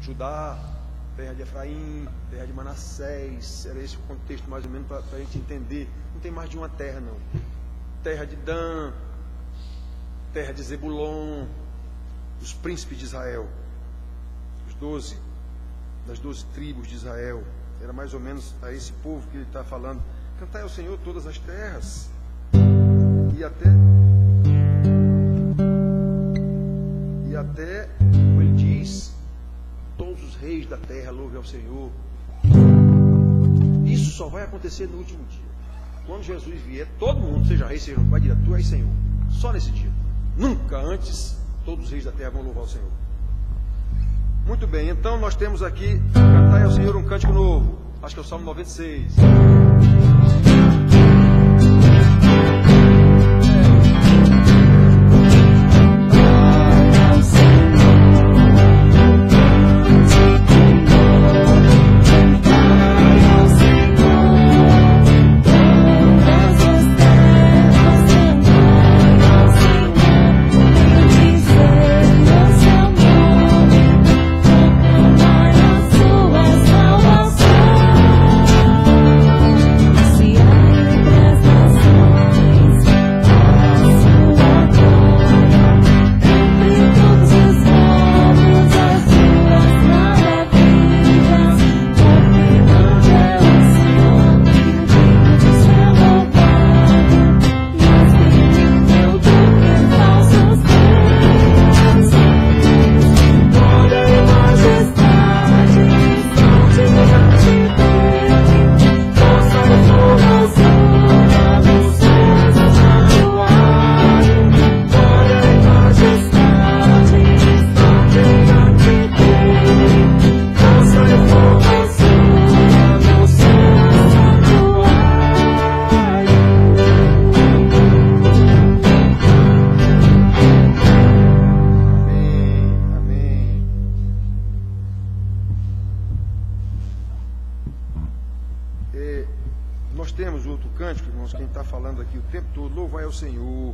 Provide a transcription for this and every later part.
Judá, terra de Efraim, terra de Manassés. Era esse o contexto mais ou menos para a gente entender. Não tem mais de uma terra não. Terra de Dan, terra de Zebulon, os príncipes de Israel, das 12 tribos de Israel. Era mais ou menos a esse povo que ele está falando. Cantai ao Senhor todas as terras. E até, como ele diz, todos os reis da terra louvem ao Senhor. Isso só vai acontecer no último dia. Quando Jesus vier, todo mundo, seja rei, seja pai, dirá, tu és Senhor. Só nesse dia. Nunca antes, todos os reis da terra vão louvar o Senhor. Muito bem, então nós temos aqui, cantai ao Senhor um cântico novo. Acho que é o Salmo 96. Nós temos outro cântico, irmãos, quem está falando aqui o tempo todo, louvai ao Senhor,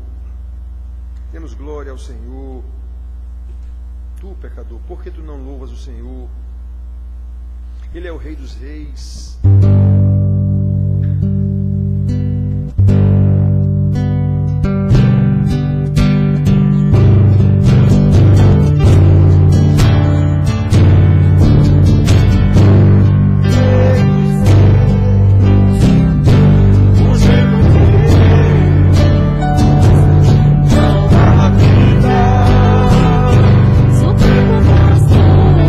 temos glória ao Senhor. Tu, pecador, por que tu não louvas o Senhor? Ele é o Rei dos Reis. Supremo pastor,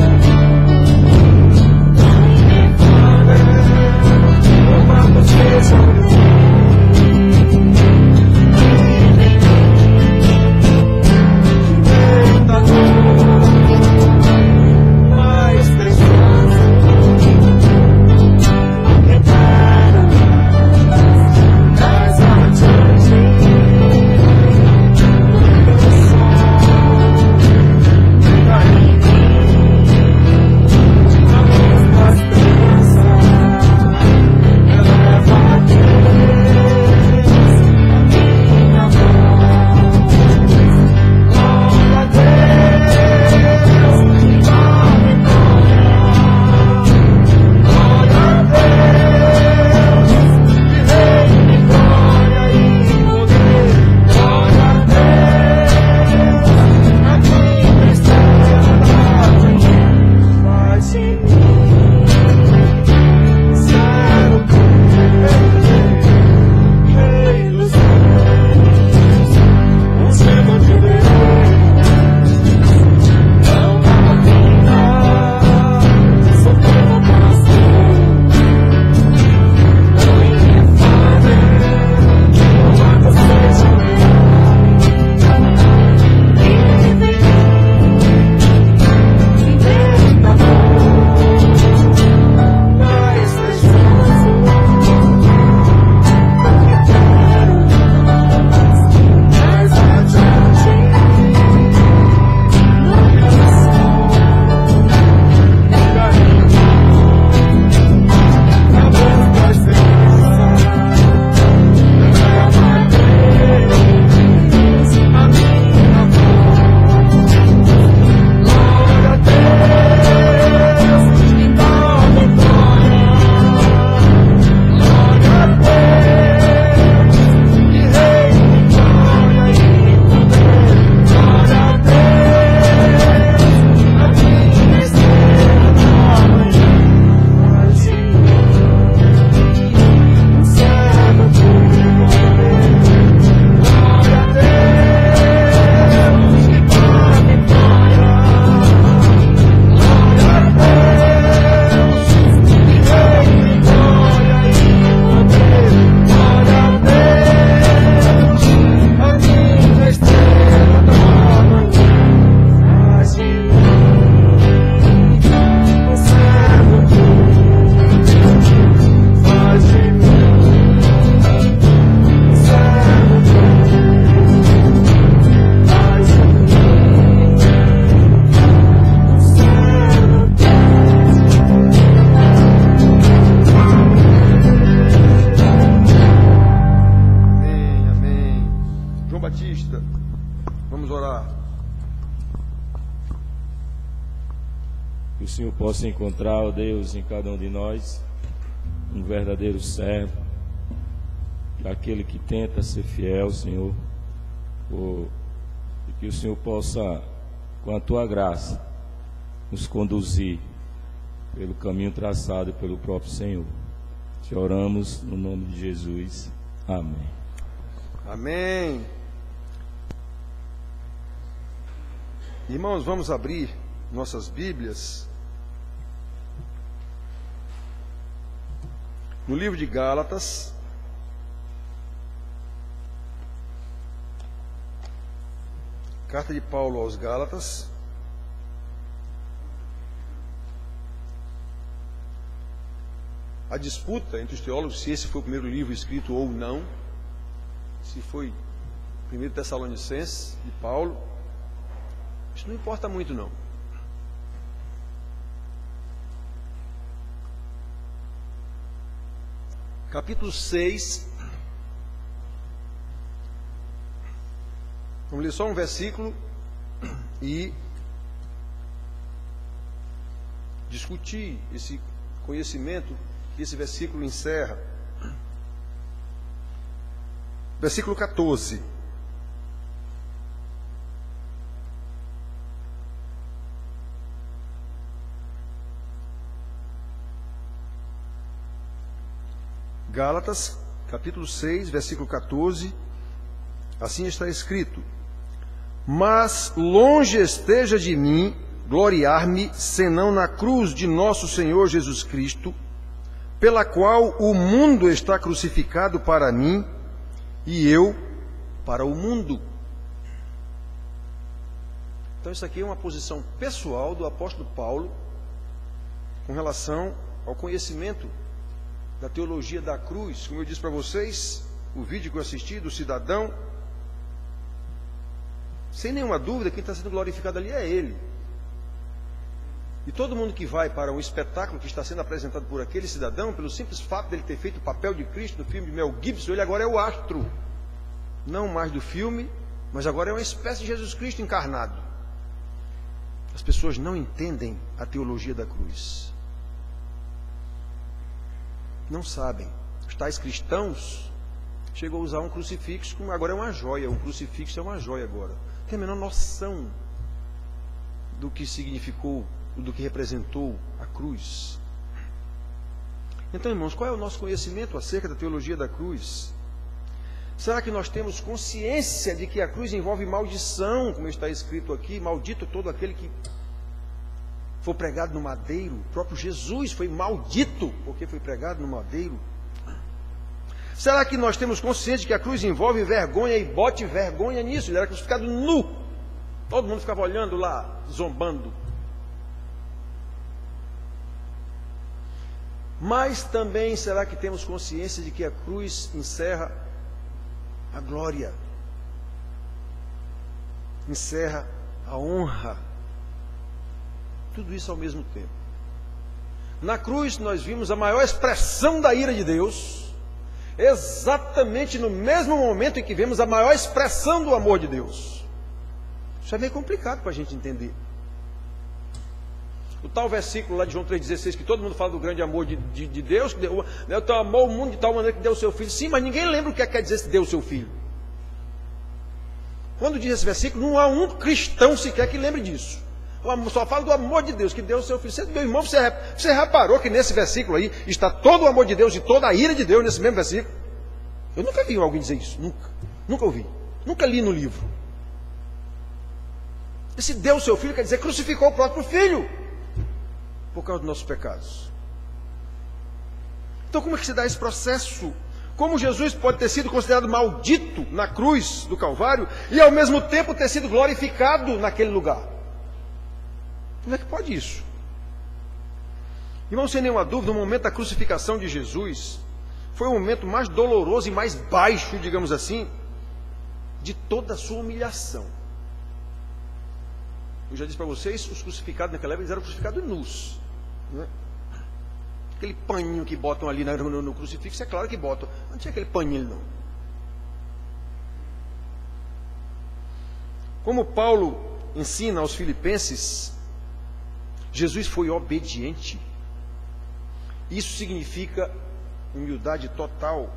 Que o Senhor possa encontrar, ó Deus, em cada um de nós, um verdadeiro servo, aquele que tenta ser fiel, Senhor, e que o Senhor possa, com a Tua graça, nos conduzir pelo caminho traçado pelo próprio Senhor. Te oramos no nome de Jesus. Amém. Amém. Irmãos, vamos abrir nossas Bíblias no livro de Gálatas, carta de Paulo aos Gálatas, a disputa entre os teólogos se esse foi o primeiro livro escrito ou não, se foi 1 Tessalonicenses de Paulo, isso não importa muito não. Capítulo 6, vamos ler só um versículo e discutir esse conhecimento que esse versículo encerra. Versículo 14. Gálatas, capítulo 6, versículo 14, assim está escrito: Mas longe esteja de mim gloriar-me, senão na cruz de nosso Senhor Jesus Cristo, pela qual o mundo está crucificado para mim, e eu para o mundo. Então isso aqui é uma posição pessoal do apóstolo Paulo, com relação ao conhecimento da teologia da cruz. Como eu disse para vocês, o vídeo que eu assisti do cidadão, sem nenhuma dúvida, quem está sendo glorificado ali é ele. E todo mundo que vai para um espetáculo que está sendo apresentado por aquele cidadão, pelo simples fato dele ter feito o papel de Cristo no filme de Mel Gibson, ele agora é o astro, não mais do filme, mas agora é uma espécie de Jesus Cristo encarnado. As pessoas não entendem a teologia da cruz, não sabem. Os tais cristãos chegam a usar um crucifixo, como agora é uma joia. Um crucifixo é uma joia agora. Tem a menor noção do que significou, do que representou a cruz. Então, irmãos, qual é o nosso conhecimento acerca da teologia da cruz? Será que nós temos consciência de que a cruz envolve maldição, como está escrito aqui? Maldito todo aquele que for pregado no madeiro. O próprio Jesus foi maldito porque foi pregado no madeiro. Será que nós temos consciência de que a cruz envolve vergonha e bote vergonha nisso? Ele era crucificado nu. Todo mundo ficava olhando lá, zombando. Mas também será que temos consciência de que a cruz encerra a glória, encerra a honra? Tudo isso ao mesmo tempo. Na cruz nós vimos a maior expressão da ira de Deus, exatamente no mesmo momento em que vemos a maior expressão do amor de Deus. Isso é meio complicado para a gente entender. O tal versículo lá de João 3,16, que todo mundo fala do grande amor de Deus, que deu, então amou o mundo de tal maneira que deu o seu filho. Sim, mas ninguém lembra o que quer dizer que deu o seu filho. Quando diz esse versículo, não há um cristão sequer que lembre disso. Só fala do amor de Deus, que deu o seu filho. Meu irmão, você reparou que nesse versículo aí está todo o amor de Deus e toda a ira de Deus nesse mesmo versículo? Eu nunca vi alguém dizer isso, nunca ouvi, nunca li no livro. Esse deu o seu filho quer dizer crucificou o próprio filho por causa dos nossos pecados. Então como é que se dá esse processo? Como Jesus pode ter sido considerado maldito na cruz do Calvário e ao mesmo tempo ter sido glorificado naquele lugar? Como é que pode isso? Irmão, sem nenhuma dúvida, o momento da crucificação de Jesus foi o momento mais doloroso e mais baixo, digamos assim, de toda a sua humilhação. Eu já disse para vocês, os crucificados naquela época, eles eram crucificados nus, né? Aquele paninho que botam ali no crucifixo, é claro que botam. Não tinha aquele paninho, não. Como Paulo ensina aos filipenses, Jesus foi obediente. Isso significa humildade total,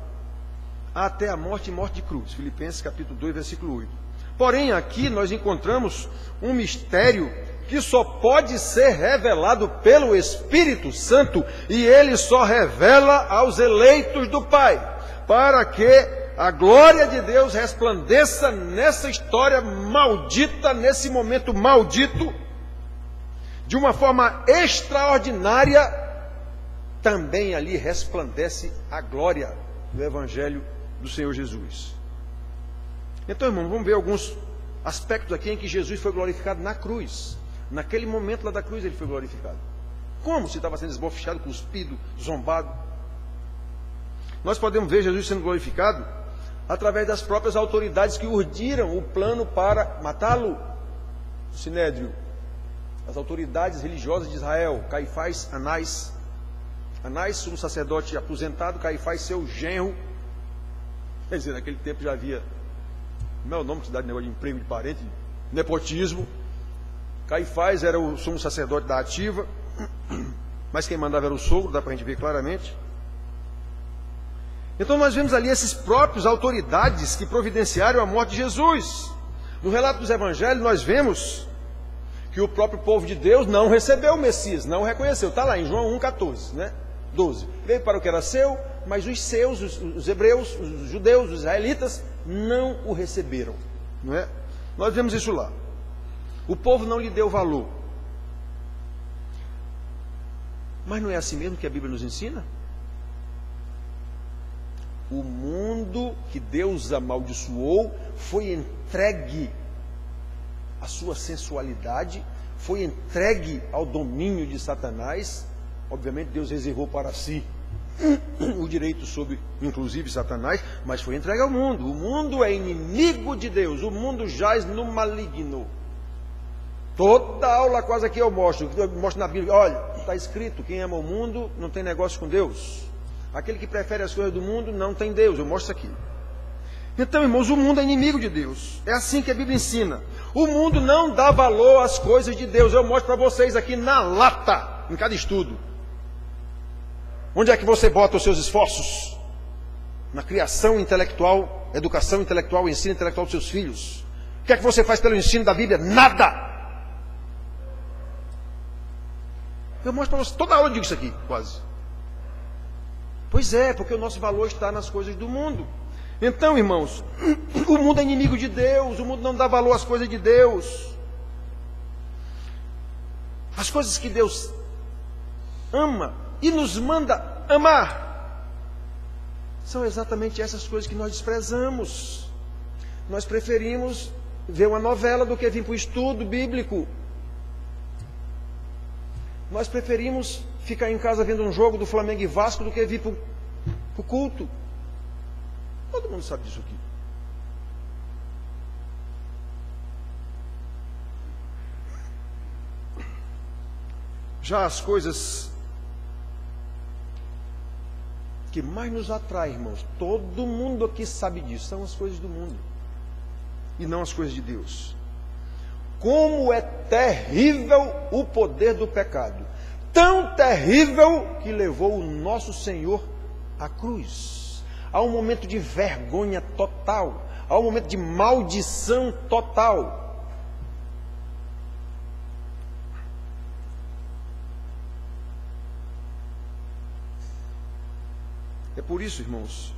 até a morte e morte de cruz. Filipenses capítulo 2, versículo 8. Porém, aqui nós encontramos um mistério que só pode ser revelado pelo Espírito Santo, e ele só revela aos eleitos do Pai, para que a glória de Deus resplandeça nessa história maldita, nesse momento maldito, de uma forma extraordinária. Também ali resplandece a glória do Evangelho do Senhor Jesus. Então, irmão, vamos ver alguns aspectos aqui em que Jesus foi glorificado na cruz. Naquele momento lá da cruz ele foi glorificado. Como? Se estava sendo esbofeteado, cuspido, zombado. Nós podemos ver Jesus sendo glorificado através das próprias autoridades que urdiram o plano para matá-lo. O Sinédrio, as autoridades religiosas de Israel, Caifás, Anás, sumo sacerdote aposentado, Caifás, seu genro. Quer dizer, naquele tempo já havia, como é o nome que se dá de negócio de emprego de parente? Nepotismo. Caifás era o sumo sacerdote da ativa, mas quem mandava era o sogro, dá para a gente ver claramente. Então nós vemos ali esses próprios autoridades que providenciaram a morte de Jesus. No relato dos evangelhos nós vemos que o próprio povo de Deus não recebeu o Messias, não o reconheceu. Está lá em João 1,14, né? 12. Veio para o que era seu, mas os seus, os hebreus, os judeus, os israelitas, não o receberam, não é? Nós vemos isso lá. O povo não lhe deu valor. Mas não é assim mesmo que a Bíblia nos ensina? O mundo que Deus amaldiçoou foi entregue à sua sensualidade, foi entregue ao domínio de Satanás. Obviamente Deus reservou para si o direito sobre, inclusive, Satanás, mas foi entregue ao mundo. O mundo é inimigo de Deus, o mundo jaz no maligno. Toda aula quase aqui eu mostro na Bíblia. Olha, está escrito, quem ama o mundo não tem negócio com Deus. Aquele que prefere as coisas do mundo não tem Deus. Eu mostro aqui. Então, irmãos, o mundo é inimigo de Deus. É assim que a Bíblia ensina. O mundo não dá valor às coisas de Deus. Eu mostro para vocês aqui na lata, em cada estudo. Onde é que você bota os seus esforços? Na criação intelectual, educação intelectual, ensino intelectual dos seus filhos. O que é que você faz pelo ensino da Bíblia? Nada! Eu mostro para vocês, toda aula eu digo isso aqui, quase. Pois é, porque o nosso valor está nas coisas do mundo. Então, irmãos, o mundo é inimigo de Deus, o mundo não dá valor às coisas de Deus. As coisas que Deus ama e nos manda amar são exatamente essas coisas que nós desprezamos. Nós preferimos ver uma novela do que vir para o estudo bíblico. Nós preferimos ficar em casa vendo um jogo do Flamengo e Vasco do que vir para o culto. Todo mundo sabe disso aqui. Já as coisas que mais nos atraem, irmãos, todo mundo aqui sabe disso, são as coisas do mundo e não as coisas de Deus. Como é terrível o poder do pecado. Tão terrível que levou o nosso Senhor à cruz. Há um momento de vergonha total. Há um momento de maldição total. É por isso, irmãos,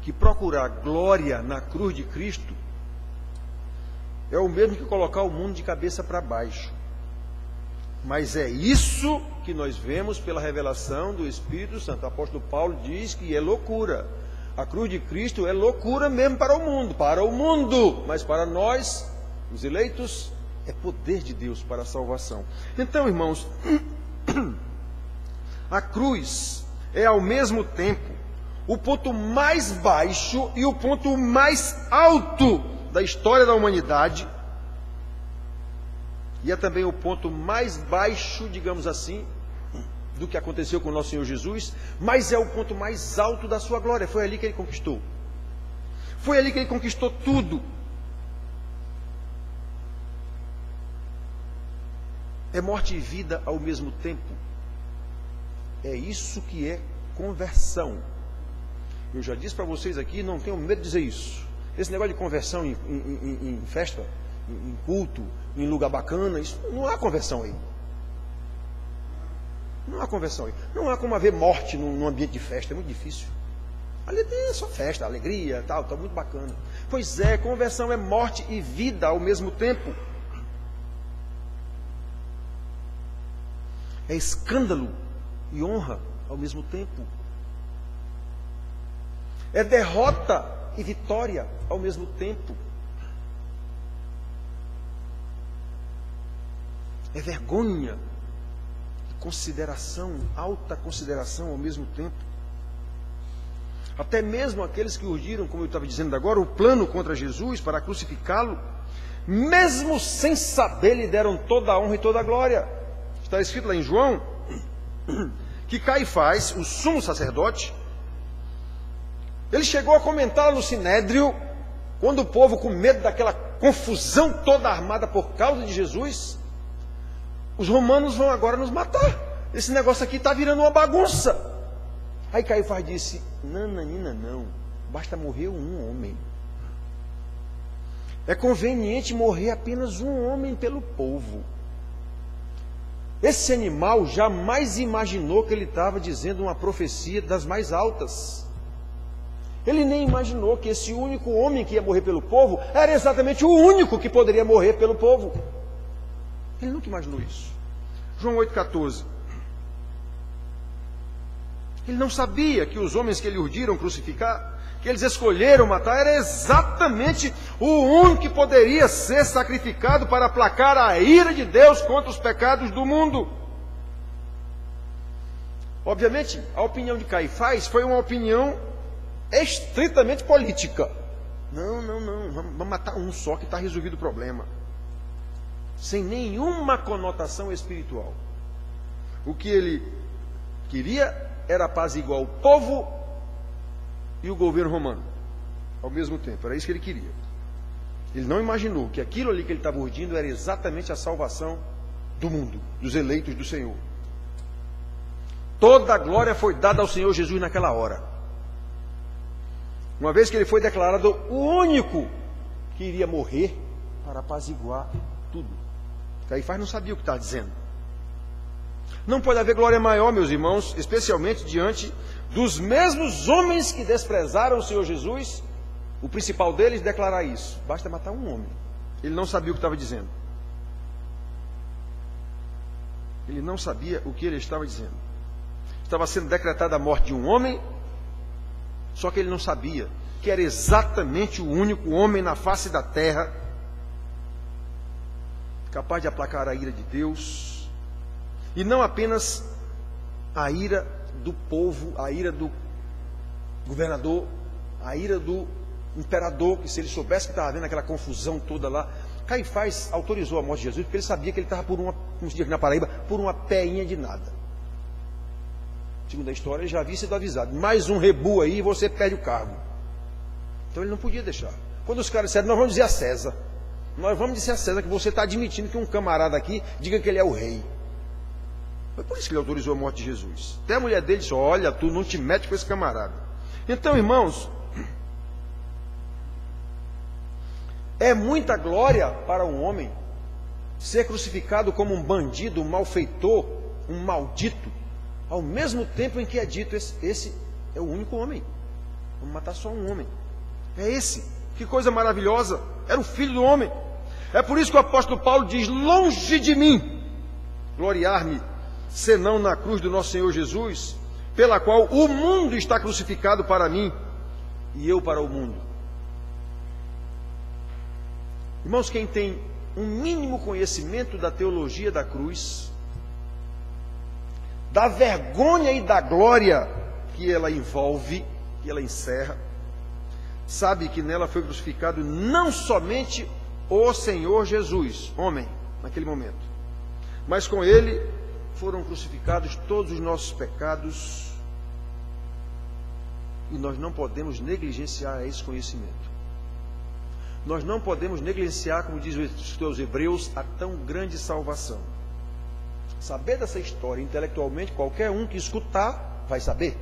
que procurar glória na cruz de Cristo é o mesmo que colocar o mundo de cabeça para baixo. Mas é isso que nós vemos pela revelação do Espírito Santo. O apóstolo Paulo diz que é loucura. A cruz de Cristo é loucura mesmo para o mundo, mas para nós, os eleitos, é poder de Deus para a salvação. Então, irmãos, a cruz é ao mesmo tempo o ponto mais baixo e o ponto mais alto da história da humanidade, e é também o ponto mais baixo, digamos assim, do que aconteceu com o nosso Senhor Jesus, mas é o ponto mais alto da sua glória. Foi ali que ele conquistou. Foi ali que ele conquistou tudo. É morte e vida ao mesmo tempo. É isso que é conversão. Eu já disse para vocês aqui, não tenho medo de dizer isso. Esse negócio de conversão em festa, em culto, em lugar bacana, isso não há conversão aí. Não há conversão aí. Não há como haver morte num ambiente de festa, é muito difícil. Ali é só festa, alegria, tal, tá muito bacana. Pois é, conversão é morte e vida ao mesmo tempo. É escândalo e honra ao mesmo tempo. É derrota e vitória ao mesmo tempo. É vergonha e consideração, alta consideração ao mesmo tempo. Até mesmo aqueles que urdiram, como eu estava dizendo agora, o plano contra Jesus para crucificá-lo, mesmo sem saber, lhe deram toda a honra e toda a glória. Está escrito lá em João que Caifás, o sumo sacerdote, ele chegou a comentar no Sinédrio, quando o povo, com medo daquela confusão toda armada por causa de Jesus, os romanos vão agora nos matar. Esse negócio aqui está virando uma bagunça. Aí Caifás disse: nananina, não, basta morrer um homem. É conveniente morrer apenas um homem pelo povo. Esse animal jamais imaginou que ele estava dizendo uma profecia das mais altas. Ele nem imaginou que esse único homem que ia morrer pelo povo era exatamente o único que poderia morrer pelo povo. Ele nunca imaginou isso. João 8,14. Ele não sabia que os homens que lhe urdiram crucificar, que eles escolheram matar, era exatamente o único que poderia ser sacrificado para aplacar a ira de Deus contra os pecados do mundo. Obviamente, a opinião de Caifás foi uma opinião estritamente política. Não, vamos matar um só que está resolvido o problema. Sem nenhuma conotação espiritual. O que ele queria era apaziguar o povo e o governo romano ao mesmo tempo. Era isso que ele queria. Ele não imaginou que aquilo ali que ele estava urdindo era exatamente a salvação do mundo, dos eleitos do Senhor. Toda a glória foi dada ao Senhor Jesus naquela hora. Uma vez que ele foi declarado o único que iria morrer para apaziguar tudo. Caifás não sabia o que estava dizendo. Não pode haver glória maior, meus irmãos, especialmente diante dos mesmos homens que desprezaram o Senhor Jesus, o principal deles declarar isso. Basta matar um homem. Ele não sabia o que estava dizendo. Ele não sabia o que ele estava dizendo. Estava sendo decretada a morte de um homem, só que ele não sabia que era exatamente o único homem na face da terra capaz de aplacar a ira de Deus, e não apenas a ira do povo, a ira do governador, a ira do imperador, que se ele soubesse que estava havendo aquela confusão toda lá, Caifás autorizou a morte de Jesus, porque ele sabia que ele estava por uma, como se diz aqui na Paraíba, por uma peinha de nada. Segundo a história, ele já havia sido avisado: mais um rebu aí e você perde o cargo. Então ele não podia deixar. Quando os caras disseram: nós vamos dizer a César, nós vamos dizer a César que você está admitindo que um camarada aqui diga que ele é o rei. Foi por isso que ele autorizou a morte de Jesus. Até a mulher dele disse: olha, tu não te mete com esse camarada. Então, irmãos, é muita glória para um homem ser crucificado como um bandido, um malfeitor, um maldito, ao mesmo tempo em que é dito: esse é o único homem. Vamos matar só um homem. É esse. Que coisa maravilhosa. Era o filho do homem. É por isso que o apóstolo Paulo diz: longe de mim gloriar-me, senão na cruz do nosso Senhor Jesus, pela qual o mundo está crucificado para mim e eu para o mundo. Irmãos, quem tem um mínimo conhecimento da teologia da cruz, da vergonha e da glória que ela envolve, que ela encerra, sabe que nela foi crucificado não somente o Senhor Jesus, homem, naquele momento, mas com ele foram crucificados todos os nossos pecados, e nós não podemos negligenciar esse conhecimento. Nós não podemos negligenciar, como diz o escritor aos Hebreus, a tão grande salvação. Saber dessa história intelectualmente, qualquer um que escutar vai saber.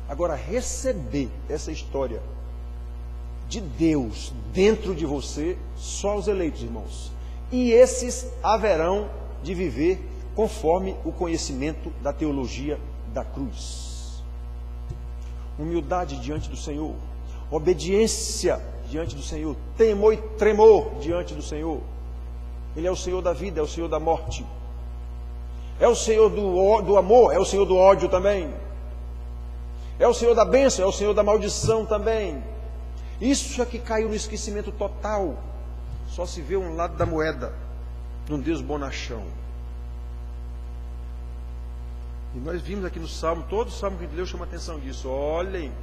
Agora, receber essa história de Deus dentro de você, só os eleitos, irmãos. E esses haverão de viver conforme o conhecimento da teologia da cruz. Humildade diante do Senhor, obediência diante do Senhor, temor e tremor diante do Senhor. Ele é o Senhor da vida, é o Senhor da morte, é o Senhor do amor, é o Senhor do ódio também, é o Senhor da bênção, é o Senhor da maldição também. Isso é que caiu no esquecimento total. Só se vê um lado da moeda, de um Deus bonachão. E nós vimos aqui no Salmo, todo o Salmo que Deus chama a atenção disso. Olhem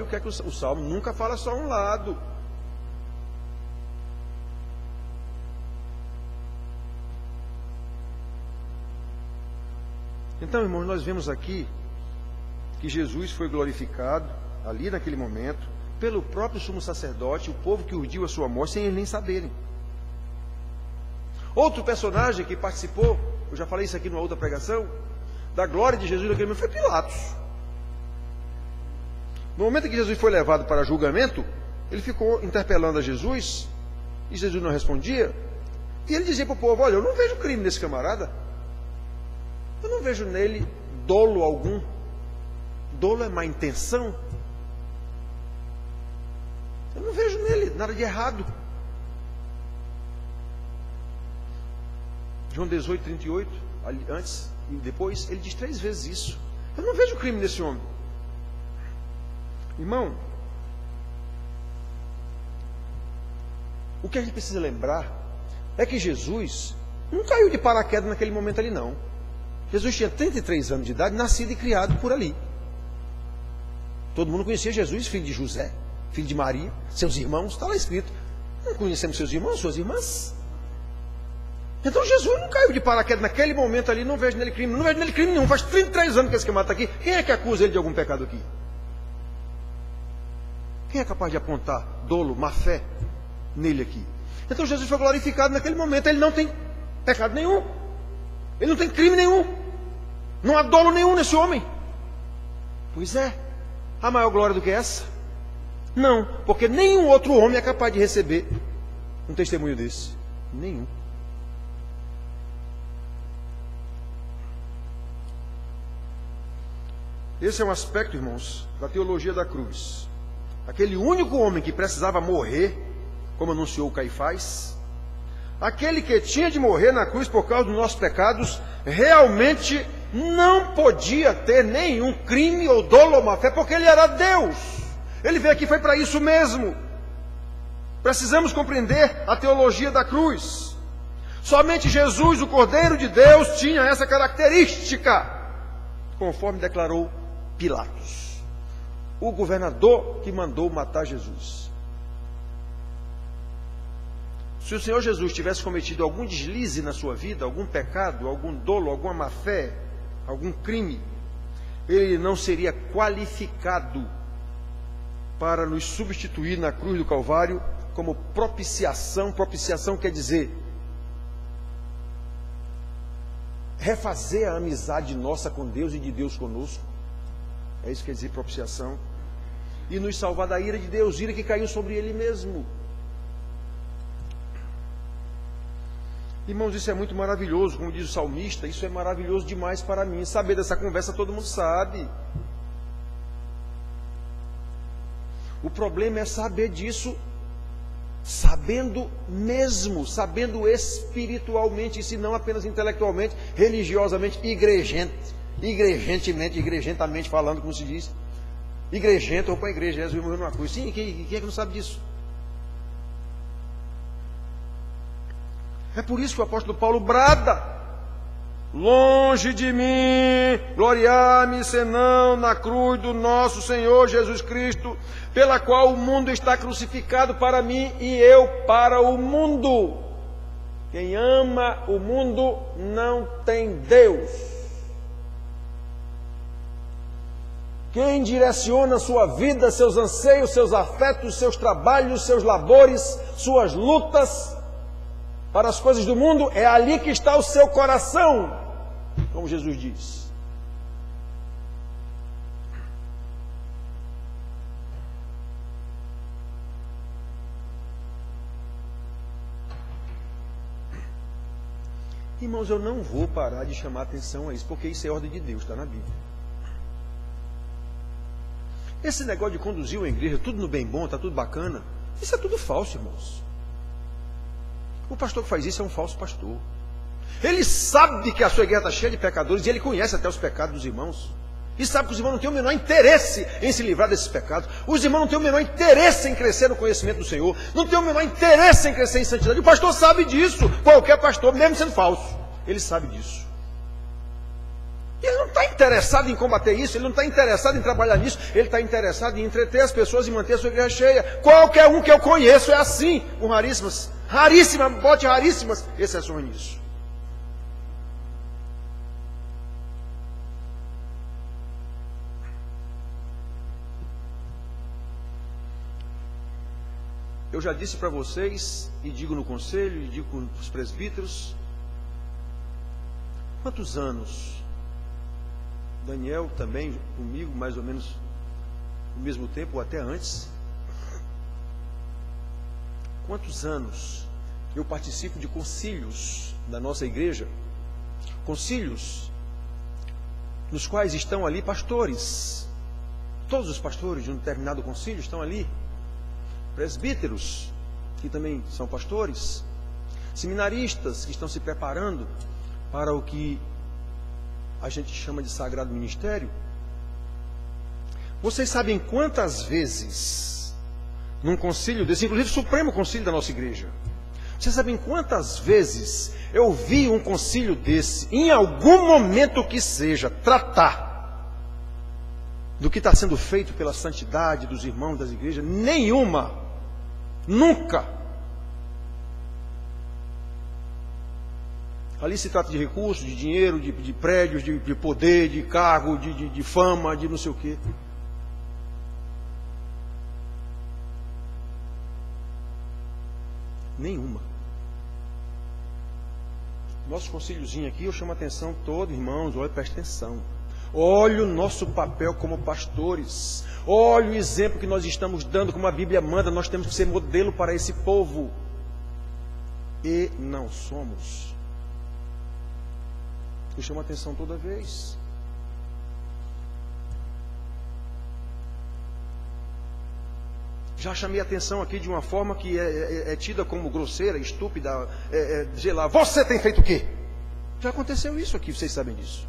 o que é que o Salmo nunca fala só um lado. Então, irmãos, nós vemos aqui que Jesus foi glorificado ali naquele momento pelo próprio sumo sacerdote, o povo que urdiu a sua morte sem eles nem saberem. Outro personagem que participou, eu já falei isso aqui numa outra pregação, da glória de Jesus naquele momento foi Pilatos. No momento em que Jesus foi levado para julgamento, ele ficou interpelando a Jesus, e Jesus não respondia, e ele dizia para o povo: olha, eu não vejo crime nesse camarada, eu não vejo nele dolo algum. Dolo é má intenção. Eu não vejo nele nada de errado. João 18, 38, antes e depois, ele diz 3 vezes isso. Eu não vejo crime nesse homem. Irmão, o que a gente precisa lembrar é que Jesus não caiu de paraquedas naquele momento ali, não. Jesus tinha 33 anos de idade, nascido e criado por ali. Todo mundo conhecia Jesus, filho de José, filho de Maria, seus irmãos, está lá escrito. Não conhecemos seus irmãos, suas irmãs. Então Jesus não caiu de paraquedas naquele momento ali, não vejo nele crime, não vejo nele crime nenhum. Faz 33 anos que esse camarada está aqui. Quem é que acusa ele de algum pecado aqui? Quem é capaz de apontar dolo, má fé nele aqui? Então Jesus foi glorificado naquele momento. Ele não tem pecado nenhum, ele não tem crime nenhum, não há dolo nenhum nesse homem. Pois é, há maior glória do que essa? Não, porque nenhum outro homem é capaz de receber um testemunho desse. Nenhum. Esse é um aspecto, irmãos, da teologia da cruz. Aquele único homem que precisava morrer, como anunciou Caifás, aquele que tinha de morrer na cruz por causa dos nossos pecados, realmente não podia ter nenhum crime ou dolo ou má fé, porque ele era Deus. Ele veio aqui, foi para isso mesmo. Precisamos compreender a teologia da cruz. Somente Jesus, o Cordeiro de Deus, tinha essa característica, conforme declarou Pilatos, o governador que mandou matar Jesus. Se o Senhor Jesus tivesse cometido algum deslize na sua vida, algum pecado, algum dolo, alguma má fé, algum crime, ele não seria qualificado para nos substituir na cruz do Calvário como propiciação. Propiciação quer dizer refazer a amizade nossa com Deus e de Deus conosco. É isso que quer dizer propiciação. E nos salvar da ira de Deus, ira que caiu sobre ele mesmo. Irmãos, isso é muito maravilhoso, como diz o salmista, isso é maravilhoso demais para mim. Saber dessa conversa todo mundo sabe. O problema é saber disso, sabendo mesmo, sabendo espiritualmente, e se não apenas intelectualmente, religiosamente, igregentemente falando, como se diz. Igregento, ou para a igreja, Jesus morreu numa cruz. Sim, quem é que não sabe disso? É por isso que o apóstolo Paulo brada: longe de mim gloriar-me senão na cruz do nosso Senhor Jesus Cristo, pela qual o mundo está crucificado para mim e eu para o mundo. Quem ama o mundo não tem Deus. Quem direciona sua vida, seus anseios, seus afetos, seus trabalhos, seus labores, suas lutas, para as coisas do mundo, é ali que está o seu coração, como Jesus diz. Irmãos, eu não vou parar de chamar atenção a isso, porque isso é ordem de Deus, está na Bíblia. Esse negócio de conduzir uma igreja, tudo no bem bom, está tudo bacana, isso é tudo falso, irmãos. O pastor que faz isso é um falso pastor. Ele sabe que a sua igreja está cheia de pecadores, e ele conhece até os pecados dos irmãos. E sabe que os irmãos não têm o menor interesse em se livrar desses pecados. Os irmãos não têm o menor interesse em crescer no conhecimento do Senhor. Não têm o menor interesse em crescer em santidade. O pastor sabe disso. Qualquer pastor, mesmo sendo falso, ele sabe disso. E ele não está interessado em combater isso. Ele não está interessado em trabalhar nisso. Ele está interessado em entreter as pessoas e manter a sua igreja cheia. Qualquer um que eu conheço é assim. Com raríssimas, bote raríssimas exceções nisso. Eu já disse para vocês, e digo no conselho, e digo para os presbíteros, quantos anos, Daniel também comigo, mais ou menos no mesmo tempo, ou até antes, quantos anos eu participo de concílios da nossa igreja, concílios nos quais estão ali pastores, todos os pastores de um determinado concílio estão ali, presbíteros, que também são pastores, seminaristas que estão se preparando para o que a gente chama de sagrado ministério. Vocês sabem quantas vezes, num concílio desse, inclusive o Supremo Concílio da nossa igreja, vocês sabem quantas vezes eu vi um concílio desse, em algum momento que seja, tratar do que está sendo feito pela santidade dos irmãos das igrejas? Nenhuma. Nunca. Ali se trata de recursos, de dinheiro, de prédios, de poder, de cargo, de fama, de não sei o quê. Nenhuma. Nosso concíliozinho aqui, eu chamo a atenção todo, irmãos, olha, presta atenção. Olha o nosso papel como pastores. Olha o exemplo que nós estamos dando, como a Bíblia manda, nós temos que ser modelo para esse povo. E não somos. Eu chamo a atenção toda vez. Já chamei a atenção aqui de uma forma que é tida como grosseira, estúpida, sei lá, você tem feito o quê? Já aconteceu isso aqui, vocês sabem disso.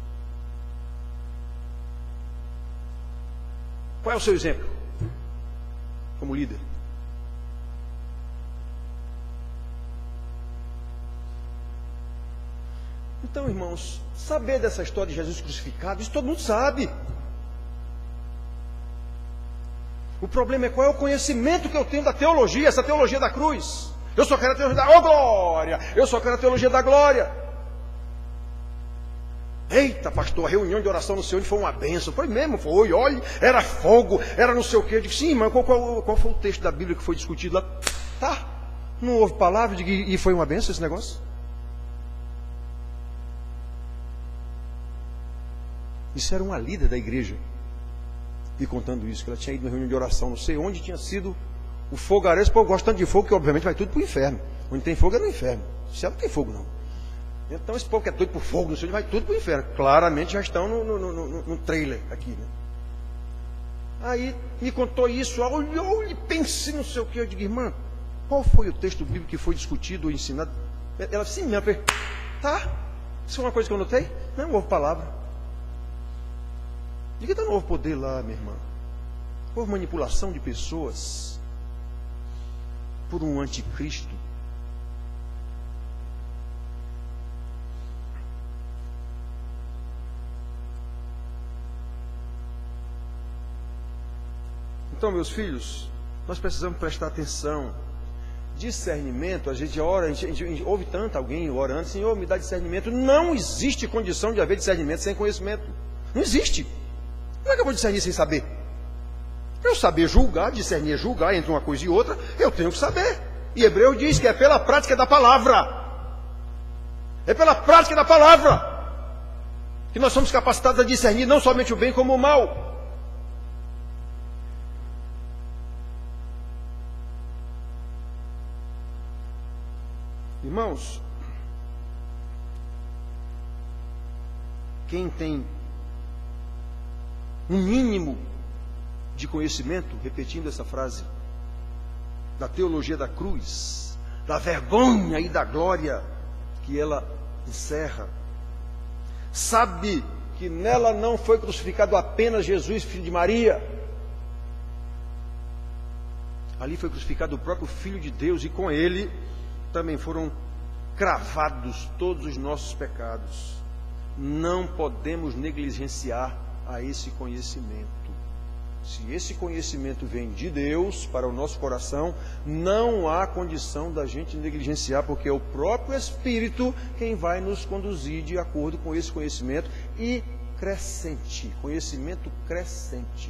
Qual é o seu exemplo como líder? Então, irmãos, saber dessa história de Jesus crucificado, isso todo mundo sabe. O problema é qual é o conhecimento que eu tenho da teologia, essa teologia da cruz. Eu só quero a teologia da glória, eu só quero a teologia da glória. Eita, pastor, a reunião de oração no Senhor foi uma bênção. Foi mesmo, foi, olha, era fogo, era não sei o quê. Eu digo, sim, mas qual foi o texto da Bíblia que foi discutido lá? Tá, não houve palavra, eu digo, e foi uma bênção esse negócio? Isso era uma líder da igreja, e contando isso, que ela tinha ido na reunião de oração, não sei onde tinha sido o fogareiro. Esse povo gosta tanto de fogo que obviamente vai tudo para o inferno. Onde tem fogo é no inferno. O céu não tem fogo não. Então esse povo que é doido por fogo, não sei, vai tudo para o inferno. Claramente já estão no trailer aqui, né? Aí me contou isso, olhou e pensei não sei o que. Eu digo, irmã, qual foi o texto bíblico que foi discutido ou ensinado? Ela disse, sim, minha filha, tá? Isso é uma coisa que eu notei? Não houve palavra. De que não houve poder lá, minha irmã? Houve manipulação de pessoas por um anticristo. Então, meus filhos, nós precisamos prestar atenção. Discernimento, a gente ora, a gente ouve tanto alguém orando, Senhor, me dá discernimento. Não existe condição de haver discernimento sem conhecimento. Não existe. Como é que eu vou discernir sem saber? Eu saber julgar, discernir julgar entre uma coisa e outra, eu tenho que saber. E Hebreu diz que é pela prática da palavra. É pela prática da palavra que nós somos capacitados a discernir não somente o bem como o mal. Irmãos, quem tem um mínimo de conhecimento, repetindo essa frase, da teologia da cruz, da vergonha e da glória que ela encerra, sabe que nela não foi crucificado apenas Jesus, filho de Maria. Ali foi crucificado o próprio Filho de Deus, e com ele também foram cravados todos os nossos pecados. Não podemos negligenciar a esse conhecimento. Se esse conhecimento vem de Deus para o nosso coração, não há condição da gente negligenciar, porque é o próprio Espírito quem vai nos conduzir de acordo com esse conhecimento, e crescente, conhecimento crescente.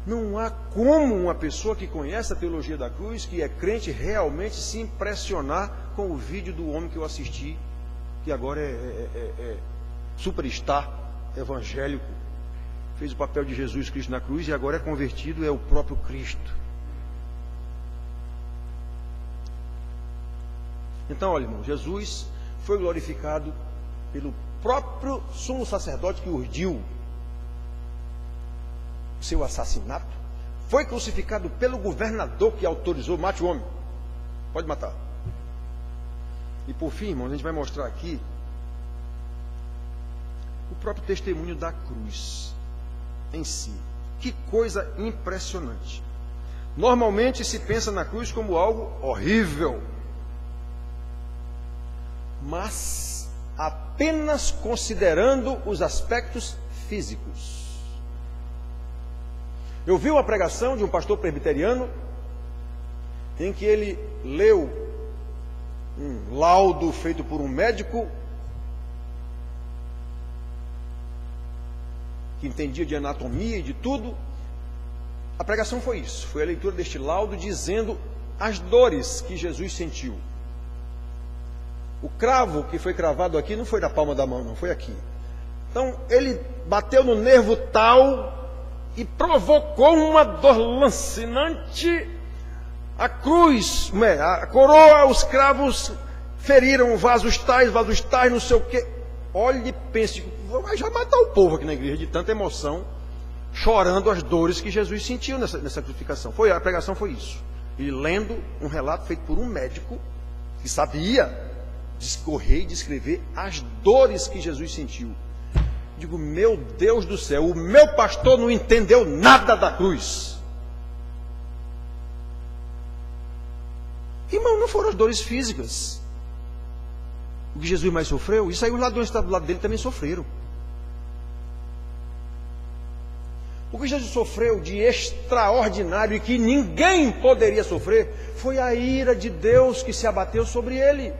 Não há como uma pessoa que conhece a teologia da cruz, que é crente, realmente se impressionar com o vídeo do homem que eu assisti, que agora é superstar evangélico, fez o papel de Jesus Cristo na cruz e agora é convertido, é o próprio Cristo. Então, olha, irmão, Jesus foi glorificado pelo próprio sumo sacerdote que urdiu seu assassinato, foi crucificado pelo governador que autorizou: mate o homem, pode matar. E por fim, irmãos, a gente vai mostrar aqui o próprio testemunho da cruz em si. Que coisa impressionante. Normalmente se pensa na cruz como algo horrível, mas apenas considerando os aspectos físicos. Eu vi uma pregação de um pastor presbiteriano em que ele leu um laudo feito por um médico que entendia de anatomia e de tudo. A pregação foi isso, foi a leitura deste laudo dizendo as dores que Jesus sentiu. O cravo que foi cravado aqui não foi na palma da mão, não, foi aqui. Então ele bateu no nervo tal e provocou uma dor lancinante. A cruz, a coroa, os cravos feriram vasos tais, não sei o quê. Olhe e pense, vai já matar o povo aqui na igreja de tanta emoção, chorando as dores que Jesus sentiu nessa crucificação. A pregação foi isso. E lendo um relato feito por um médico que sabia discorrer e descrever as dores que Jesus sentiu. Digo, meu Deus do céu, o meu pastor não entendeu nada da cruz. Irmão, não foram as dores físicas o que Jesus mais sofreu. Isso aí os ladrões que estavam do lado dele também sofreram. O que Jesus sofreu de extraordinário e que ninguém poderia sofrer foi a ira de Deus que se abateu sobre ele.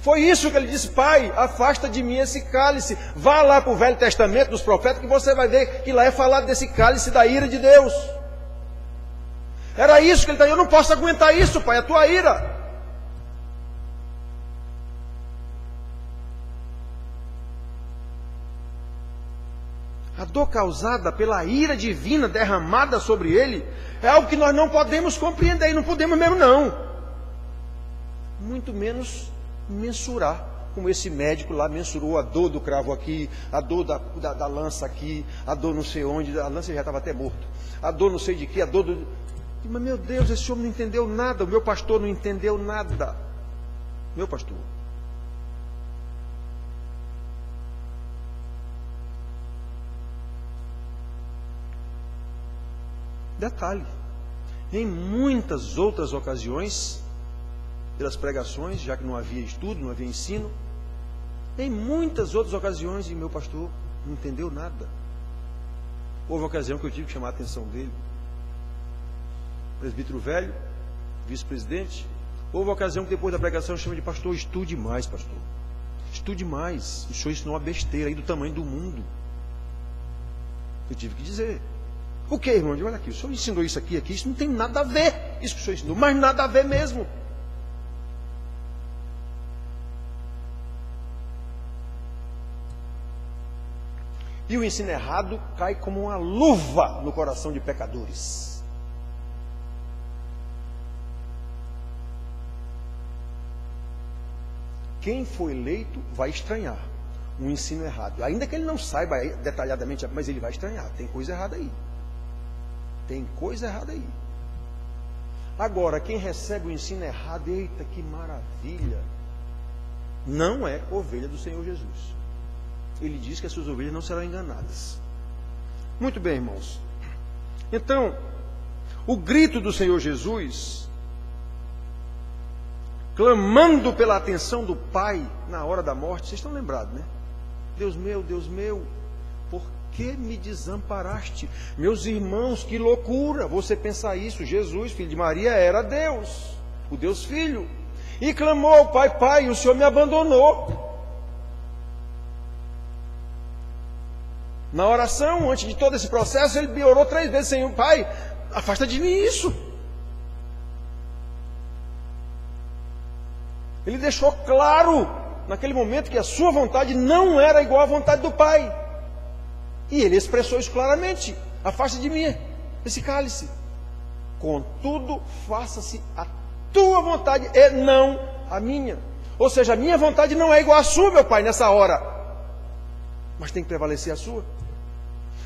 Foi isso que ele disse: Pai, afasta de mim esse cálice. Vá lá para o Velho Testamento dos profetas que você vai ver que lá é falado desse cálice da ira de Deus. Era isso que ele está dizendo: eu não posso aguentar isso, Pai, a tua ira. A dor causada pela ira divina derramada sobre ele é algo que nós não podemos compreender, e não podemos mesmo não. Muito menos mensurar, como esse médico lá mensurou a dor do cravo aqui, a dor da lança aqui, a dor não sei onde, a lança já estava até morto, a dor não sei de que, a dor do... Mas meu Deus, esse homem não entendeu nada, o meu pastor não entendeu nada. Meu pastor. Detalhe, em muitas outras ocasiões, pelas pregações, já que não havia estudo, não havia ensino, em muitas outras ocasiões, e meu pastor não entendeu nada. Houve uma ocasião que eu tive que chamar a atenção dele, presbítero velho, vice-presidente. Houve uma ocasião que depois da pregação eu chamei de: pastor, estude mais, pastor. Estude mais. O senhor ensinou uma besteira aí do tamanho do mundo. Eu tive que dizer. O que, irmão? Olha aqui, o senhor ensinou isso aqui, isso não tem nada a ver. Isso que o senhor ensinou, mas nada a ver mesmo. E o ensino errado cai como uma luva no coração de pecadores. Quem foi eleito vai estranhar um ensino errado. Ainda que ele não saiba detalhadamente, mas ele vai estranhar. Tem coisa errada aí. Tem coisa errada aí. Agora, quem recebe o ensino errado, eita, que maravilha, não é ovelha do Senhor Jesus. Ele diz que as suas ovelhas não serão enganadas. Muito bem, irmãos. Então, o grito do Senhor Jesus, clamando pela atenção do Pai na hora da morte, vocês estão lembrados, né? Deus meu, por que me desamparaste? Meus irmãos, que loucura você pensar isso. Jesus, filho de Maria, era Deus, o Deus Filho, e clamou ao Pai: Pai, o Senhor me abandonou. Na oração, antes de todo esse processo, ele orou 3 vezes: Senhor, Pai, afasta de mim isso. Ele deixou claro, naquele momento, que a sua vontade não era igual à vontade do Pai. E ele expressou isso claramente: afasta de mim esse cálice. Contudo, faça-se a tua vontade e não a minha. Ou seja, a minha vontade não é igual à sua, meu Pai, nessa hora. Mas tem que prevalecer a sua.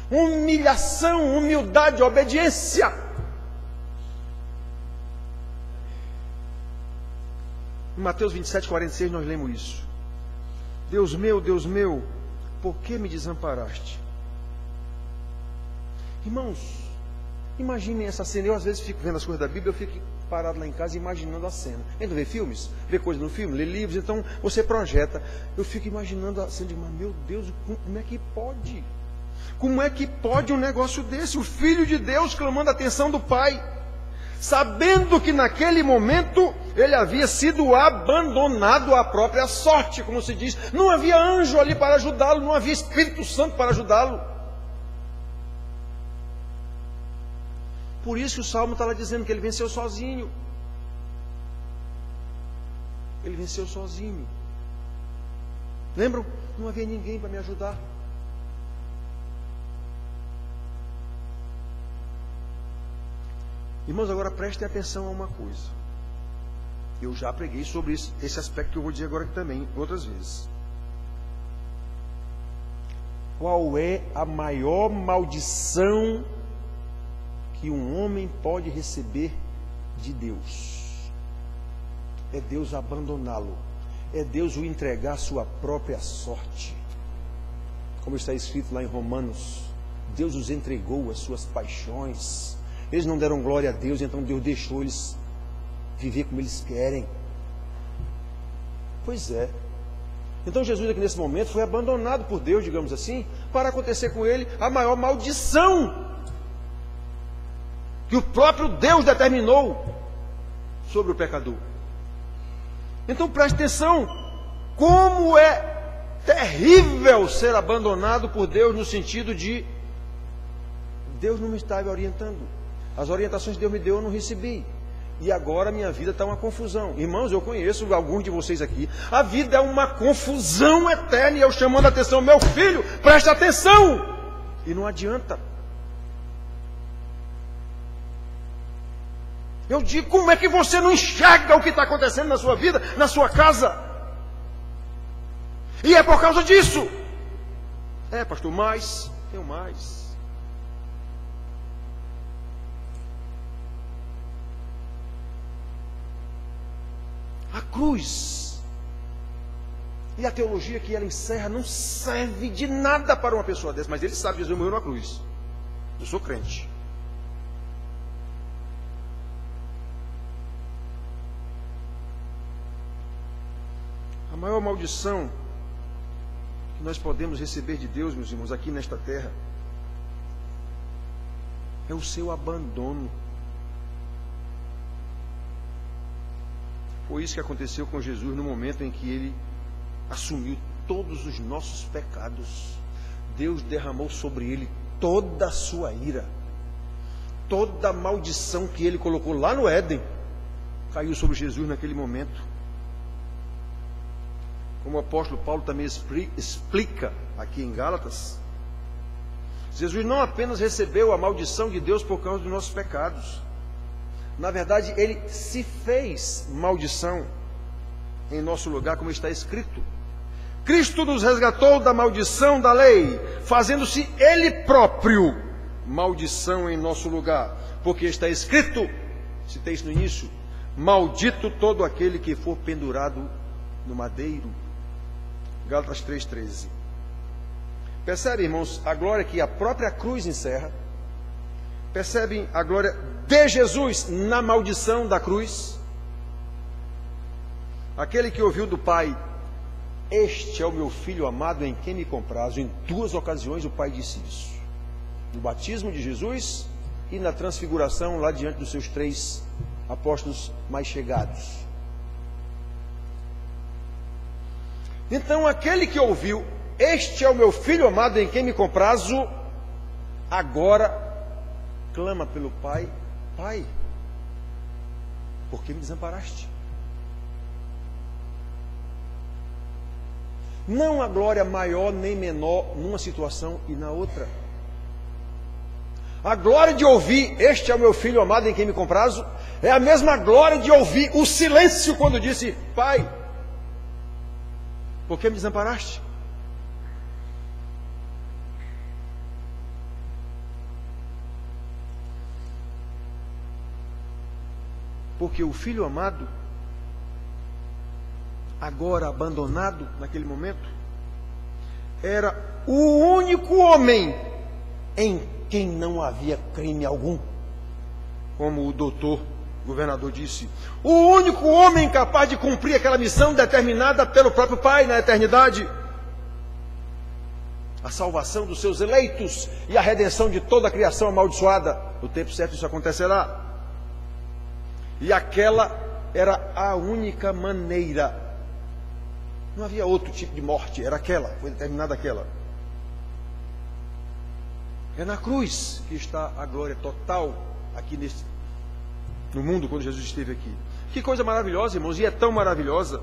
Humilhação, humildade, obediência. Em Mateus 27, 46 nós lemos isso. Deus meu, por que me desamparaste? Irmãos, imaginem essa cena. Eu às vezes fico vendo as coisas da Bíblia, eu fico parado lá em casa imaginando a cena. Ainda vê filmes? Vê coisas no filme? Lê livros? Então você projeta. Eu fico imaginando a cena de: meu Deus, como é que pode? Como é que pode um negócio desse? O Filho de Deus clamando a atenção do Pai, sabendo que naquele momento ele havia sido abandonado à própria sorte, como se diz. Não havia anjo ali para ajudá-lo, não havia Espírito Santo para ajudá-lo. Por isso que o Salmo está lá dizendo que ele venceu sozinho. Ele venceu sozinho. Lembram? Não havia ninguém para me ajudar. Irmãos, agora prestem atenção a uma coisa. Eu já preguei sobre esse aspecto que eu vou dizer agora aqui também, outras vezes. Qual é a maior maldição que um homem pode receber de Deus? É Deus abandoná-lo. É Deus o entregar à sua própria sorte. Como está escrito lá em Romanos: Deus os entregou às suas paixões. Eles não deram glória a Deus, então Deus deixou eles viver como eles querem. Pois é. Então Jesus aqui nesse momento foi abandonado por Deus, digamos assim, para acontecer com ele a maior maldição que o próprio Deus determinou sobre o pecador. Então preste atenção, como é terrível ser abandonado por Deus, no sentido de Deus não me estava orientando. As orientações que Deus me deu eu não recebi. E agora minha vida está uma confusão. Irmãos, eu conheço alguns de vocês aqui. A vida é uma confusão eterna. E eu chamando a atenção: meu filho, preste atenção. E não adianta. Eu digo: como é que você não enxerga o que está acontecendo na sua vida, na sua casa? E é por causa disso. É, pastor, mais, tenho mais. A cruz e a teologia que ela encerra não serve de nada para uma pessoa dessa. Mas ele sabe que Jesus morreu na cruz. Eu sou crente. A maior maldição que nós podemos receber de Deus, meus irmãos, aqui nesta terra, é o seu abandono. Foi isso que aconteceu com Jesus no momento em que ele assumiu todos os nossos pecados. Deus derramou sobre ele toda a sua ira. toda a maldição que ele colocou lá no Éden caiu sobre Jesus naquele momento. Como o apóstolo Paulo também explica aqui em Gálatas, Jesus não apenas recebeu a maldição de Deus por causa dos nossos pecados. Na verdade, ele se fez maldição em nosso lugar, como está escrito. Cristo nos resgatou da maldição da lei, fazendo-se ele próprio maldição em nosso lugar, porque está escrito, citei isso no início, maldito todo aquele que for pendurado no madeiro. Gálatas 3,13. Percebe, irmãos, a glória que a própria cruz encerra? Percebem a glória de Jesus na maldição da cruz? Aquele que ouviu do Pai, este é o meu filho amado em quem me comprazo. Em 2 ocasiões o Pai disse isso. No batismo de Jesus e na transfiguração lá diante dos seus 3 apóstolos mais chegados. Então aquele que ouviu, este é o meu filho amado em quem me comprazo, agora clama pelo Pai, Pai, por que me desamparaste? Não há glória maior nem menor numa situação e na outra. A glória de ouvir, este é o meu filho amado em quem me comprazo, é a mesma glória de ouvir o silêncio quando disse, Pai, por que me desamparaste? Porque o filho amado, agora abandonado naquele momento, era o único homem em quem não havia crime algum. Como o doutor governador disse, o único homem capaz de cumprir aquela missão determinada pelo próprio Pai na eternidade. A salvação dos seus eleitos e a redenção de toda a criação amaldiçoada. No tempo certo isso acontecerá. E aquela era a única maneira. Não havia outro tipo de morte, era aquela, foi determinada aquela. É na cruz que está a glória total aqui no mundo quando Jesus esteve aqui. Que coisa maravilhosa, irmãos, e é tão maravilhosa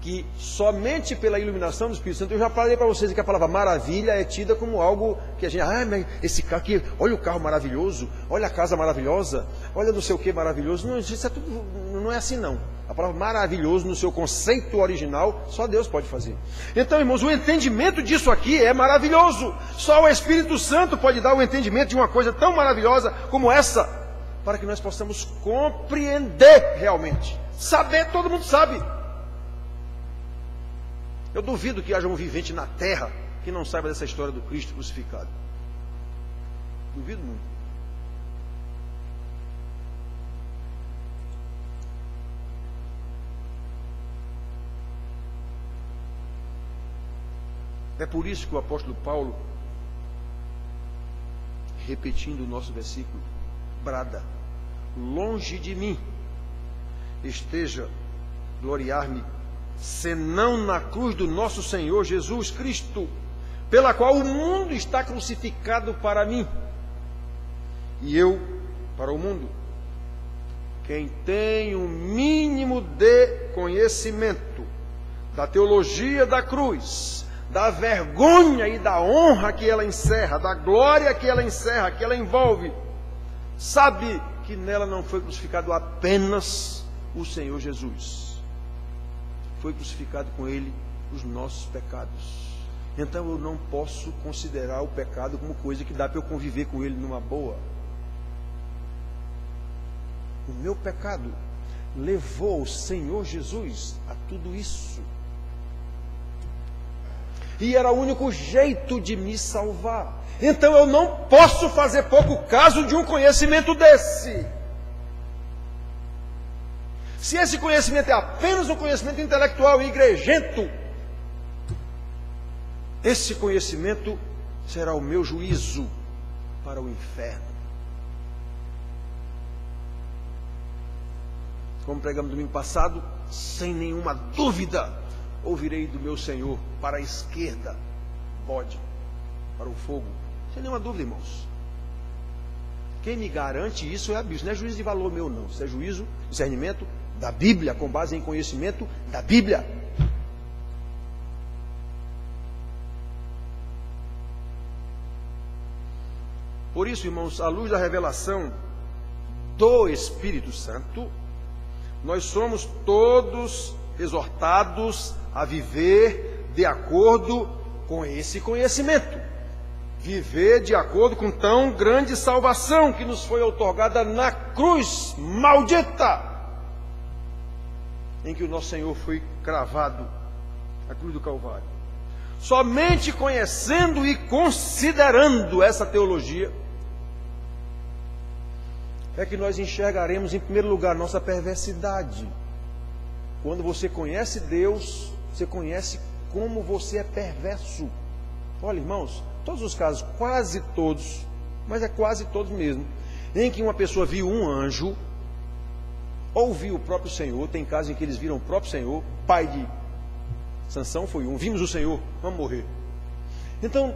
que somente pela iluminação do Espírito Santo, eu já falei para vocês que a palavra maravilha é tida como algo que a gente, mas esse carro aqui, olha o carro maravilhoso, olha a casa maravilhosa, olha não sei o que maravilhoso. Não, isso é tudo, não é assim não. A palavra maravilhoso no seu conceito original, só Deus pode fazer. Então, irmãos, o entendimento disso aqui é maravilhoso. Só o Espírito Santo pode dar o entendimento de uma coisa tão maravilhosa como essa, para que nós possamos compreender realmente. Saber, todo mundo sabe. Eu duvido que haja um vivente na terra que não saiba dessa história do Cristo crucificado. Duvido muito. É por isso que o apóstolo Paulo, repetindo o nosso versículo, brada, longe de mim esteja gloriar-me, senão na cruz do nosso Senhor Jesus Cristo, pela qual o mundo está crucificado para mim, e eu para o mundo. Quem tem o mínimo de conhecimento da teologia da cruz, da vergonha e da honra que ela encerra, da glória que ela encerra, que ela envolve, sabe que nela não foi crucificado apenas o Senhor Jesus. Foi crucificado com ele os nossos pecados. Então eu não posso considerar o pecado como coisa que dá para eu conviver com ele numa boa. O meu pecado levou o Senhor Jesus a tudo isso. E era o único jeito de me salvar. Então eu não posso fazer pouco caso de um conhecimento desse. Se esse conhecimento é apenas um conhecimento intelectual e igrejento, esse conhecimento será o meu juízo para o inferno. Como pregamos domingo passado, sem nenhuma dúvida, ouvirei do meu Senhor para a esquerda, bode, para o fogo. Sem nenhuma dúvida, irmãos. Quem me garante isso é a Bíblia. Isso não é juízo de valor meu, não. Isso é juízo, discernimento da Bíblia, com base em conhecimento da Bíblia. Por isso, irmãos, à luz da revelação do Espírito Santo, nós somos todos exortados a viver de acordo com esse conhecimento. Viver de acordo com tão grande salvação que nos foi outorgada na cruz maldita, em que o nosso Senhor foi cravado na cruz do Calvário. Somente conhecendo e considerando essa teologia é que nós enxergaremos, em primeiro lugar, nossa perversidade. Quando você conhece Deus, você conhece como você é perverso. Olha, irmãos, todos os casos, quase todos, mas é quase todos mesmo, em que uma pessoa viu um anjo, ou viu o próprio Senhor, tem casos em que eles viram o próprio Senhor, pai de Sansão foi um, vimos o Senhor, vamos morrer. Então,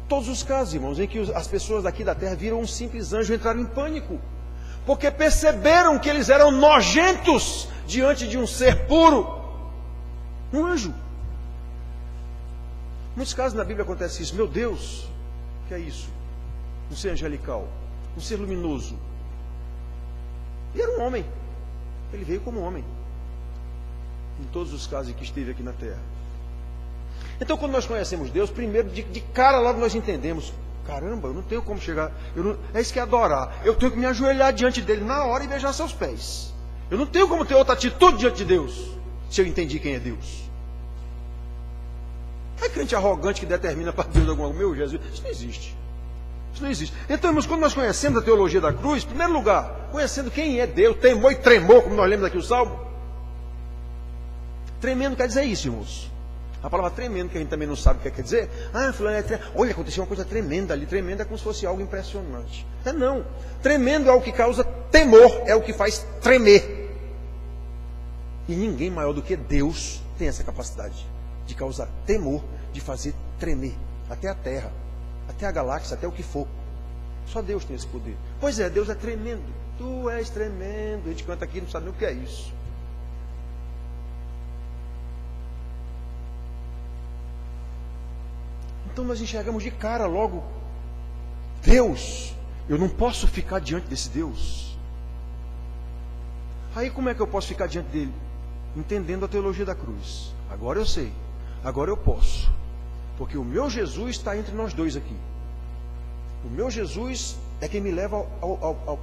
todos os casos, irmãos, em que as pessoas daqui da terra viram um simples anjo, entraram em pânico, porque perceberam que eles eram nojentos diante de um ser puro, um anjo. Em muitos casos na Bíblia acontece isso. Meu Deus, o que é isso? Um ser angelical, um ser luminoso. E era um homem. Ele veio como homem. Em todos os casos em que esteve aqui na terra. Então, quando nós conhecemos Deus, primeiro, de cara logo nós entendemos: caramba, eu não tenho como chegar. É isso que é adorar. Eu tenho que me ajoelhar diante dele na hora e beijar seus pés. Eu não tenho como ter outra atitude diante de Deus, se eu entendi quem é Deus. É crente arrogante que determina para Deus alguma coisa. Meu Jesus, isso não existe. Isso não existe. Então, irmãos, quando nós conhecemos a teologia da cruz, em primeiro lugar, conhecendo quem é Deus, temor e tremor, como nós lemos aqui o Salmo. Tremendo quer dizer isso, irmãos. A palavra tremendo, que a gente também não sabe o que quer dizer. Ah, fulano é tremendo. Olha, aconteceu uma coisa tremenda ali. Tremendo é como se fosse algo impressionante. Não. Tremendo é o que causa temor, é o que faz tremer. E ninguém maior do que Deus tem essa capacidade de causar temor, de fazer tremer até a terra, até a galáxia, até o que for. Só Deus tem esse poder. Pois é, Deus é tremendo. Tu és tremendo. A gente canta aqui e não sabe nem o que é isso. Então nós enxergamos de cara logo Deus. Eu não posso ficar diante desse Deus. Aí como é que eu posso ficar diante dele? Entendendo a teologia da cruz. Agora eu sei. Agora eu posso. Porque o meu Jesus está entre nós dois aqui. O meu Jesus é quem me leva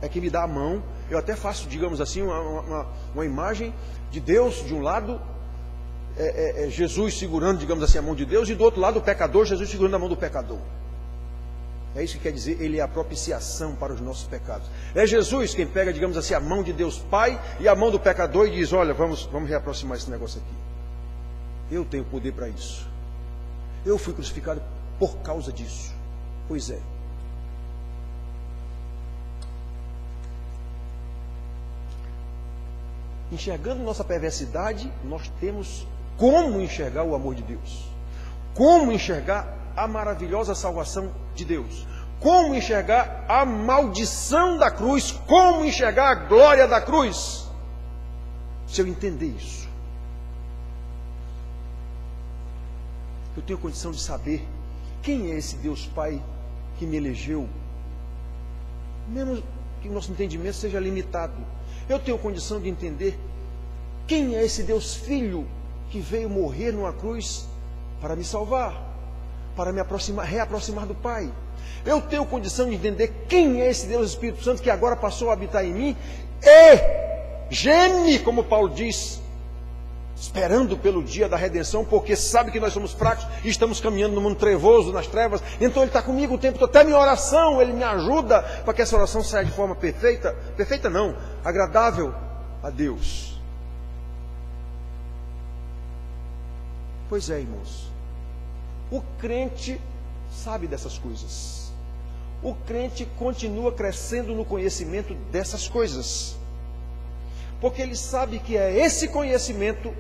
é quem me dá a mão. Eu até faço, digamos assim, uma imagem de Deus de um lado, Jesus segurando, digamos assim, a mão de Deus, e do outro lado o pecador, Jesus segurando a mão do pecador. É isso que quer dizer, ele é a propiciação para os nossos pecados. É Jesus quem pega, digamos assim, a mão de Deus Pai e a mão do pecador e diz: olha, vamos reaproximar esse negócio aqui. Eu tenho poder para isso. Eu fui crucificado por causa disso. Pois é. Enxergando nossa perversidade, nós temos como enxergar o amor de Deus. Como enxergar a maravilhosa salvação de Deus. Como enxergar a maldição da cruz. Como enxergar a glória da cruz. Se eu entender isso, eu tenho condição de saber quem é esse Deus Pai que me elegeu, mesmo que o nosso entendimento seja limitado. Eu tenho condição de entender quem é esse Deus Filho que veio morrer numa cruz para me salvar, para me reaproximar do Pai. Eu tenho condição de entender quem é esse Deus Espírito Santo que agora passou a habitar em mim e geme, como Paulo diz, esperando pelo dia da redenção, porque sabe que nós somos fracos e estamos caminhando no mundo trevoso, nas trevas. Então Ele está comigo o tempo todo, até minha oração, Ele me ajuda para que essa oração saia de forma perfeita. Perfeita não, agradável a Deus. Pois é, irmãos, o crente sabe dessas coisas. O crente continua crescendo no conhecimento dessas coisas, porque ele sabe que é esse conhecimento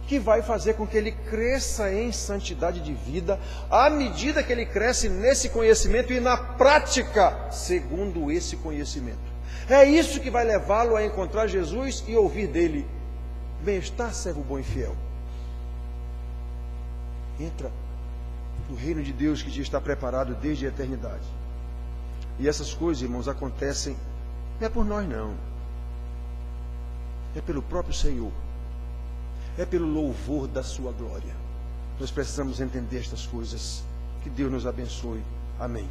que vai fazer com que ele cresça em santidade de vida, à medida que ele cresce nesse conhecimento e na prática, segundo esse conhecimento. É isso que vai levá-lo a encontrar Jesus e ouvir dele: bem-estar, servo bom e fiel. Entra no reino de Deus que já está preparado desde a eternidade. E essas coisas, irmãos, acontecem, não é por nós não, é pelo próprio Senhor, é pelo louvor da sua glória. Nós precisamos entender estas coisas. Que Deus nos abençoe. Amém.